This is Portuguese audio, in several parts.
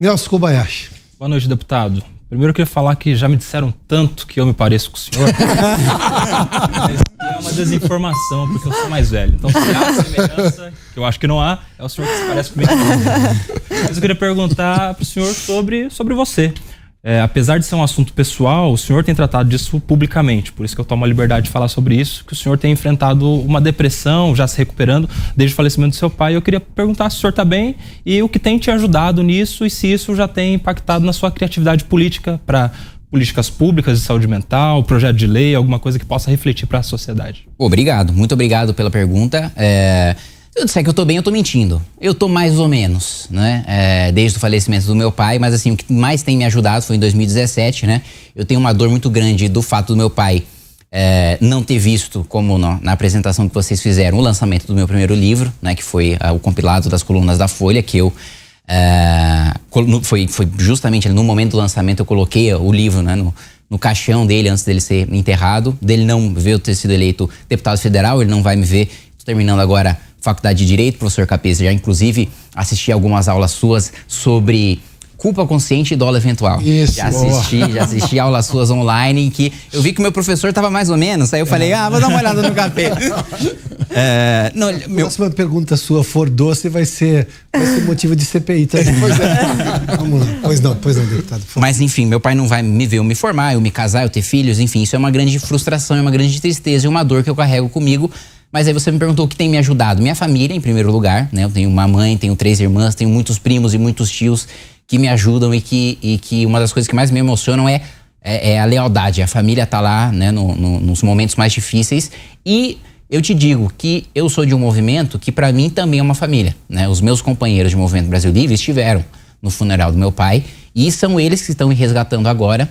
Nelson Kobayashi. Boa noite, deputado. Primeiro eu queria falar que já me disseram tanto que eu me pareço com o senhor. Mas é uma desinformação, porque eu sou mais velho. Então, se há semelhança, que eu acho que não há, é o senhor que se parece comigo. Mas eu queria perguntar para o senhor sobre você. Apesar de ser um assunto pessoal, o senhor tem tratado disso publicamente, por isso que eu tomo a liberdade de falar sobre isso, que o senhor tem enfrentado uma depressão, já se recuperando desde o falecimento do seu pai. Eu queria perguntar se o senhor está bem e o que tem te ajudado nisso e se isso já tem impactado na sua criatividade política para políticas públicas de saúde mental, projeto de lei, alguma coisa que possa refletir para a sociedade. Obrigado, muito obrigado pela pergunta. Se eu disser que eu tô bem, eu tô mentindo. Eu tô mais ou menos, né? Desde o falecimento do meu pai, mas assim, o que mais tem me ajudado foi em 2017, né? Eu tenho uma dor muito grande do fato do meu pai não ter visto, como na apresentação que vocês fizeram, o lançamento do meu primeiro livro, né? Que foi o compilado das colunas da Folha, que eu... foi justamente no momento do lançamento eu coloquei o livro, né? No caixão dele, antes dele ser enterrado, dele não ver eu ter sido eleito deputado federal, ele não vai me ver. Tô terminando agora Faculdade de Direito, professor Capês, já inclusive assisti algumas aulas suas sobre culpa consciente e dolo eventual. Isso, já assisti aulas suas online em que eu vi que o meu professor tava mais ou menos, aí eu falei, vou dar uma olhada no Capês. Próxima pergunta sua for doce vai ser motivo de CPI também. Pois é. Vamos lá. Pois não, deputado. Mas enfim, meu pai não vai me ver eu me formar, eu me casar, eu ter filhos, enfim, isso é uma grande frustração, é uma grande tristeza e uma dor que eu carrego comigo. Mas aí você me perguntou o que tem me ajudado. Minha família, em primeiro lugar, né? Eu tenho uma mãe, tenho 3 irmãs, tenho muitos primos e muitos tios que me ajudam e que uma das coisas que mais me emocionam é a lealdade. A família tá lá, né? Nos momentos mais difíceis. E eu te digo que eu sou de um movimento que para mim também é uma família, né? Os meus companheiros de Movimento Brasil Livre estiveram no funeral do meu pai e são eles que estão me resgatando agora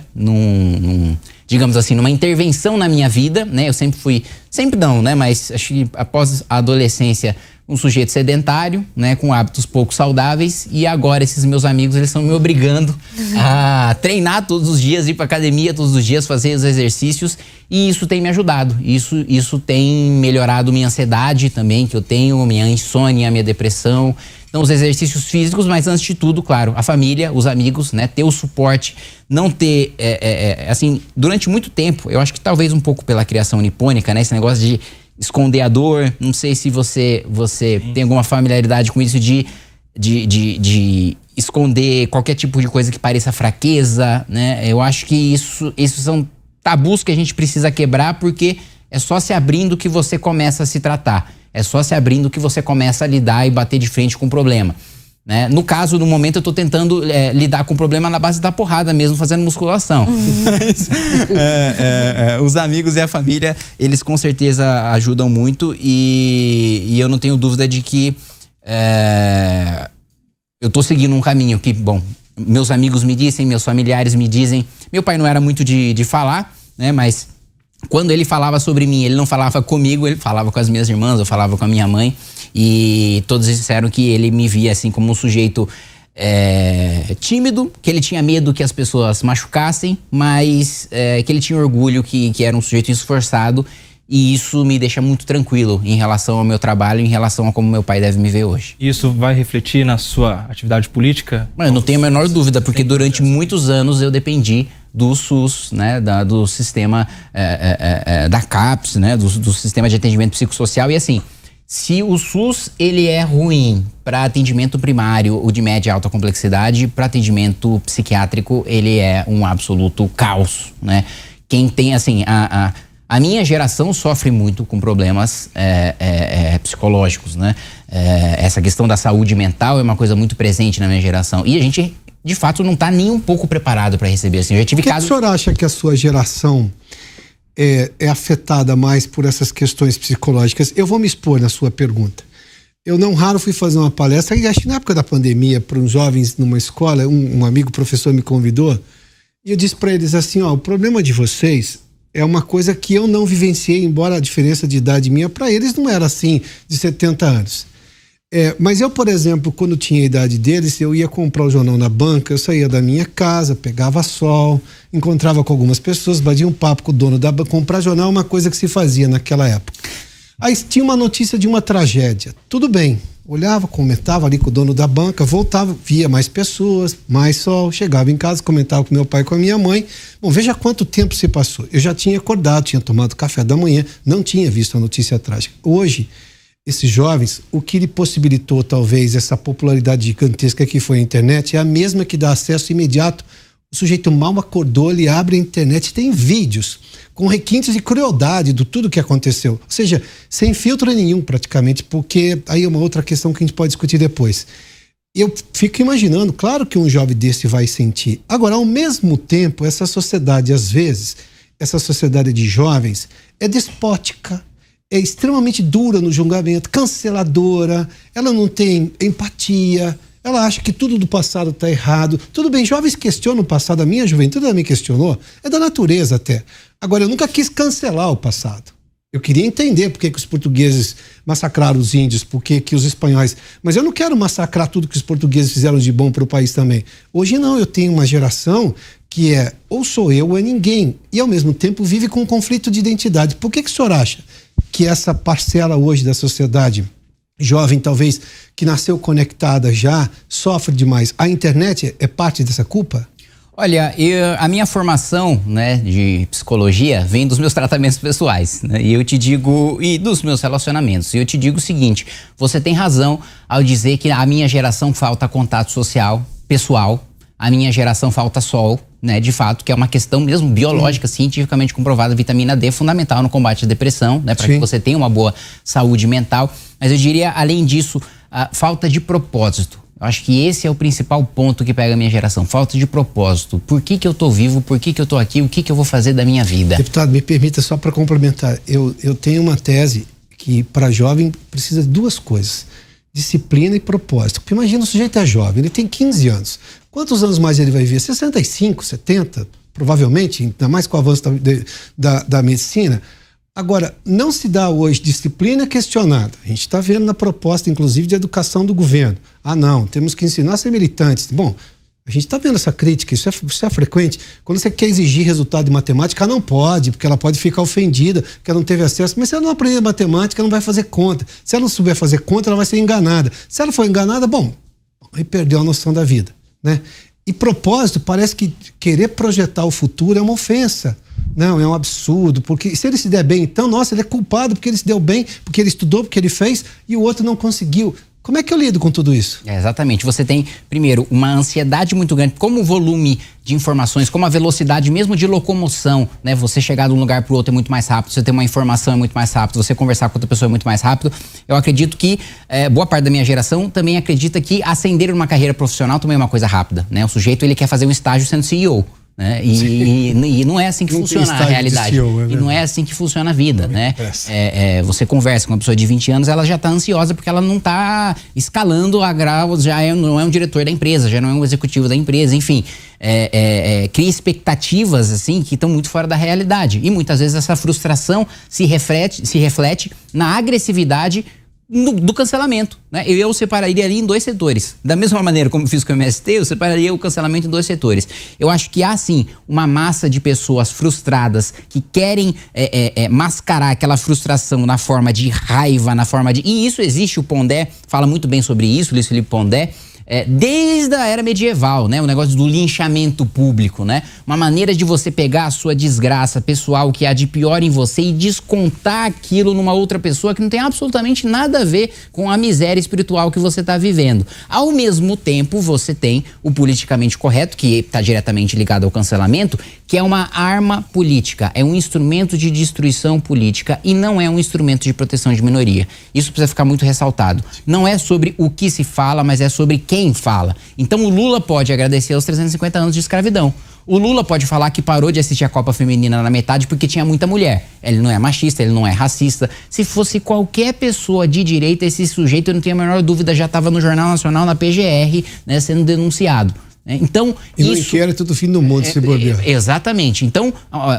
digamos assim, numa intervenção na minha vida, né? Eu sempre não, né? Mas acho que após a adolescência, um sujeito sedentário, né? Com hábitos pouco saudáveis e agora esses meus amigos, eles estão me obrigando a treinar todos os dias, ir pra academia todos os dias, fazer os exercícios e isso tem me ajudado. Isso tem melhorado minha ansiedade também, que eu tenho, minha insônia, minha depressão. Então, os exercícios físicos, mas antes de tudo, claro, a família, os amigos, né? Ter o suporte, não ter, assim, durante muito tempo, eu acho que talvez um pouco pela criação nipônica, né? Esse negócio de esconder a dor, não sei se você tem alguma familiaridade com isso de esconder qualquer tipo de coisa que pareça fraqueza, né? Eu acho que isso são tabus que a gente precisa quebrar, porque é só se abrindo que você começa a se tratar. É só se abrindo que você começa a lidar e bater de frente com o problema, né? No caso, no momento, eu tô tentando lidar com o problema na base da porrada mesmo, fazendo musculação. Mas, os amigos e a família, eles com certeza ajudam muito e eu não tenho dúvida de que eu tô seguindo um caminho que, bom, meus amigos me dizem, meus familiares me dizem. Meu pai não era muito de falar, né? Mas quando ele falava sobre mim, ele não falava comigo, ele falava com as minhas irmãs, eu falava com a minha mãe. E todos disseram que ele me via assim como um sujeito tímido, que ele tinha medo que as pessoas machucassem, mas que ele tinha orgulho que era um sujeito esforçado. E isso me deixa muito tranquilo em relação ao meu trabalho, em relação a como meu pai deve me ver hoje. Isso vai refletir na sua atividade política? Eu não tenho a menor dúvida, porque durante muitos anos eu dependi do SUS, né, do sistema da CAPES, né, do sistema de atendimento psicossocial. E assim, se o SUS ele é ruim para atendimento primário, o de média e alta complexidade, para atendimento psiquiátrico ele é um absoluto caos, né? Quem tem assim a minha geração sofre muito com problemas psicológicos, né? Essa questão da saúde mental é uma coisa muito presente na minha geração. E a gente, de fato, não está nem um pouco preparado para receber assim. Eu já tive casos... O senhor acha que a sua geração é afetada mais por essas questões psicológicas? Eu vou me expor na sua pergunta. Eu não raro fui fazer uma palestra, e acho que na época da pandemia, para uns jovens numa escola, um amigo professor me convidou, e eu disse para eles assim, o problema de vocês é uma coisa que eu não vivenciei, embora a diferença de idade minha, para eles não era assim, de 70 anos. Mas eu, por exemplo, quando tinha a idade deles, eu ia comprar o jornal na banca, eu saía da minha casa, pegava sol, encontrava com algumas pessoas, batia um papo com o dono da banca. Comprar jornal é uma coisa que se fazia naquela época. Aí tinha uma notícia de uma tragédia. Tudo bem, olhava, comentava ali com o dono da banca, voltava, via mais pessoas, mais sol, chegava em casa, comentava com meu pai e com a minha mãe. Bom, veja quanto tempo se passou. Eu já tinha acordado, tinha tomado café da manhã, não tinha visto a notícia trágica. Hoje, esses jovens, o que lhe possibilitou talvez essa popularidade gigantesca que foi a internet é a mesma que dá acesso imediato. O sujeito mal acordou, ele abre a internet e tem vídeos com requintes de crueldade do tudo que aconteceu. Ou seja, sem filtro nenhum praticamente, porque aí é uma outra questão que a gente pode discutir depois. Eu fico imaginando, claro que um jovem desse vai sentir. Agora, ao mesmo tempo, essa sociedade, às vezes, essa sociedade de jovens é despótica, é extremamente dura no julgamento, canceladora, ela não tem empatia, ela acha que tudo do passado está errado. Tudo bem, jovens questionam o passado, a minha juventude também questionou, é da natureza até. Agora, eu nunca quis cancelar o passado. Eu queria entender por que os portugueses massacraram os índios, por que os espanhóis... Mas eu não quero massacrar tudo que os portugueses fizeram de bom para o país também. Hoje não, eu tenho uma geração que é ou sou eu ou é ninguém. E ao mesmo tempo vive com um conflito de identidade. Por que o senhor acha que essa parcela hoje da sociedade jovem, talvez, que nasceu conectada já, sofre demais? A internet é parte dessa culpa? Olha, a minha formação, né, de psicologia vem dos meus tratamentos pessoais, né, e eu te digo, e dos meus relacionamentos, e eu te digo o seguinte: você tem razão ao dizer que a minha geração falta contato social, pessoal, a minha geração falta sol, né, de fato, que é uma questão mesmo biológica, cientificamente comprovada. A vitamina D é fundamental no combate à depressão, né, para que você tenha uma boa saúde mental. Mas eu diria, além disso, a falta de propósito. Eu acho que esse é o principal ponto que pega a minha geração, falta de propósito. Por que eu tô vivo? Por que eu tô aqui? O que eu vou fazer da minha vida? Deputado, me permita só para complementar. Eu tenho uma tese que para jovem precisa de duas coisas: disciplina e propósito. Porque imagina, o sujeito é jovem, ele tem 15 anos. Quantos anos mais ele vai viver? 65, 70? Provavelmente, ainda mais com o avanço da medicina. Agora, não se dá hoje disciplina questionada. A gente está vendo na proposta, inclusive, de educação do governo. Ah, não, temos que ensinar a ser militantes. Bom, a gente está vendo essa crítica, isso é frequente. Quando você quer exigir resultado de matemática, não pode, porque ela pode ficar ofendida, porque ela não teve acesso. Mas se ela não aprender matemática, ela não vai fazer conta. Se ela não souber fazer conta, ela vai ser enganada. Se ela for enganada, bom, aí perdeu a noção da vida, né? E propósito, parece que querer projetar o futuro é uma ofensa. Não, é um absurdo, porque se ele se der bem, então, nossa, ele é culpado porque ele se deu bem, porque ele estudou, porque ele fez, e o outro não conseguiu. Como é que eu lido com tudo isso? Exatamente. Você tem, primeiro, uma ansiedade muito grande, como o volume de informações, como a velocidade mesmo de locomoção, né? Você chegar de um lugar para o outro é muito mais rápido, você ter uma informação é muito mais rápido, você conversar com outra pessoa é muito mais rápido. Eu acredito que boa parte da minha geração também acredita que ascender uma carreira profissional também é uma coisa rápida, né? O sujeito, ele quer fazer um estágio sendo CEO. Né? E não é assim que funciona a realidade. CEO, e não é assim que funciona a vida, né? Você conversa com uma pessoa de 20 anos, ela já está ansiosa porque ela não está escalando a grau, não é um diretor da empresa, já não é um executivo da empresa, enfim. Cria expectativas assim que estão muito fora da realidade. E muitas vezes essa frustração se reflete na agressividade do cancelamento, né? Eu separaria ali em dois setores. Da mesma maneira como fiz com o MST, eu separaria o cancelamento em dois setores. Eu acho que há, sim, uma massa de pessoas frustradas que querem mascarar aquela frustração na forma de raiva, na forma de... E isso existe, o Pondé fala muito bem sobre isso, Luiz Felipe Pondé, desde a era medieval, né? O negócio do linchamento público, né? Uma maneira de você pegar a sua desgraça pessoal, o que há de pior em você, e descontar aquilo numa outra pessoa que não tem absolutamente nada a ver com a miséria espiritual que você está vivendo. Ao mesmo tempo, você tem o politicamente correto, que está diretamente ligado ao cancelamento, que é uma arma política, é um instrumento de destruição política e não é um instrumento de proteção de minoria. Isso precisa ficar muito ressaltado. Não é sobre o que se fala, mas é sobre quem fala. Então o Lula pode agradecer aos 350 anos de escravidão. O Lula pode falar que parou de assistir a Copa Feminina na metade porque tinha muita mulher. Ele não é machista, ele não é racista. Se fosse qualquer pessoa de direita, esse sujeito, eu não tenho a menor dúvida, já estava no Jornal Nacional, na PGR, né, sendo denunciado. Então, e no inquérito do fim do mundo, se bobear. Exatamente. Então,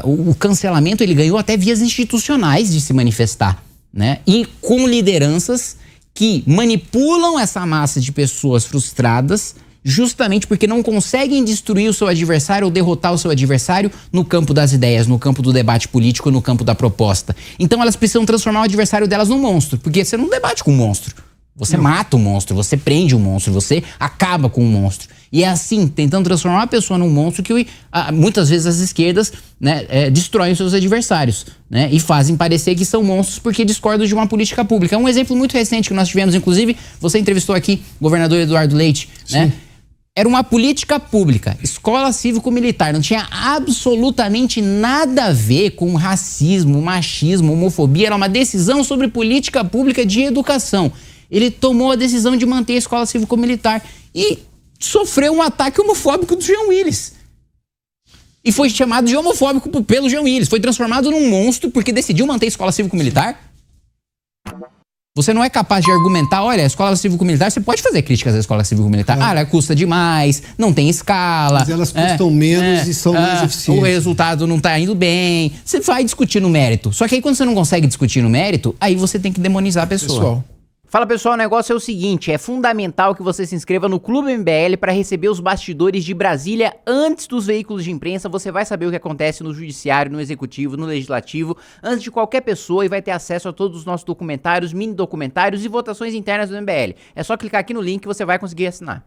o cancelamento, ele ganhou até vias institucionais de se manifestar, né? E com lideranças que manipulam essa massa de pessoas frustradas justamente porque não conseguem destruir o seu adversário ou derrotar o seu adversário no campo das ideias, no campo do debate político, no campo da proposta. Então elas precisam transformar o adversário delas num monstro, porque você não debate com um monstro. Você mata o monstro, você prende o monstro, você acaba com o monstro. E é assim, tentando transformar a pessoa num monstro que muitas vezes as esquerdas, né, destroem seus adversários, né, e fazem parecer que são monstros porque discordam de uma política pública. Um exemplo muito recente que nós tivemos, inclusive, você entrevistou aqui o governador Eduardo Leite, né? Era uma política pública, escola cívico-militar, não tinha absolutamente nada a ver com racismo, machismo, homofobia, era uma decisão sobre política pública de educação. Ele tomou a decisão de manter a escola cívico-militar e sofreu um ataque homofóbico do Jean Willis. E foi chamado de homofóbico pelo Jean Willis, foi transformado num monstro porque decidiu manter a escola cívico-militar. Você não é capaz de argumentar, olha, a escola cívico-militar, você pode fazer críticas à escola cívico-militar. Claro. Ela custa demais, não tem escala. Mas elas custam menos e são mais eficientes. O resultado não tá indo bem. Você vai discutir no mérito. Só que aí quando você não consegue discutir no mérito, aí você tem que demonizar a pessoa. Fala pessoal, o negócio é o seguinte, é fundamental que você se inscreva no Clube MBL para receber os bastidores de Brasília antes dos veículos de imprensa. Você vai saber o que acontece no judiciário, no executivo, no legislativo, antes de qualquer pessoa e vai ter acesso a todos os nossos documentários, mini documentários e votações internas do MBL. É só clicar aqui no link que você vai conseguir assinar.